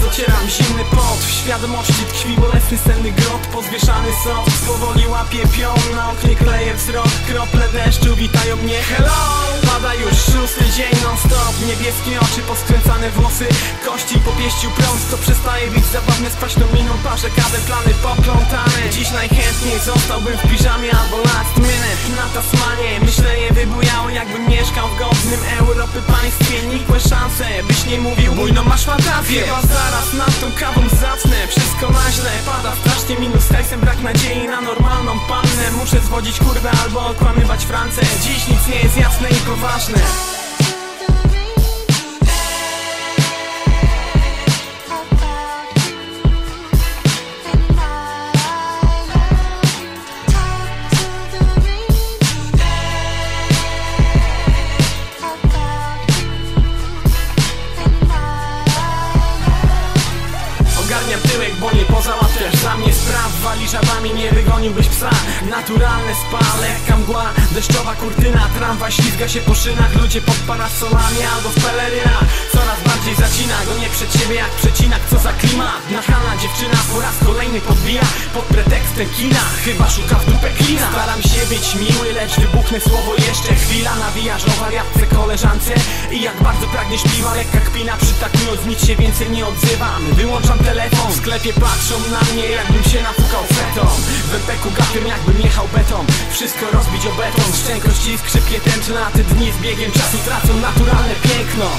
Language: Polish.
docieram zimny pot. W świadomości tkwi bolesny senny grot. Pozwieszany sok, powoli łapie pion. Na oknie kleje wzrok, krople deszczu witają mnie. Hello! Pada już 6. dzień non stop. Niebieskie oczy, poskręcane włosy, kości po pieściu prąd. To przestaje być zabawne, z kwaśną miną parzę kawę, plany poplątane. Dziś najchętniej zostałbym w piżamie albo last minute na Tasmanie. Myślenie wybujało, jakbym mieszkał w godnym Europy państwie. Nikłe szanse, byś nie mówił bujno masz fantazję. Chyba zaraz nad tą kawą zacnę. Wszystko na źle, pada strasznie minus hajsem, brak nadziei na normalną pannę. Muszę zwodzić kurwę albo okłamywać Francję. Dziś nic nie jest jasne i poważne. Ogarniam tyłek, bo nie pozałatwiasz za mnie spraw. Wali żabami, nie wygoniłbyś psa. Naturalne spa, lekka mgła, deszczowa kurtyna. Tramwaj ślizga się po szynach, ludzie pod parasolami albo w pelerynach. Coraz bardziej zacina, go nie przed siebie jak przecinak. Co za klimat, nachalna dziewczyna po raz kolejny podbija pod pretekstem kina. Chyba szuka w dupę klina. Staram się być miły, lecz wybuchnę słowo jeszcze. Chwila, nawijasz o wariatce koleżance i jak bardzo pragniesz piwa. Lekka kpina, przytakując nic się więcej nie odzywam. Wyłączam telefon, w sklepie patrzą na mnie, jakbym się napukał fetą. W empeku gapią, jakbym jechał beton. Wszystko rozbić o beton, szczękość i skrzypie tęczne. A te dni z biegiem czasu tracą naturalne piękno.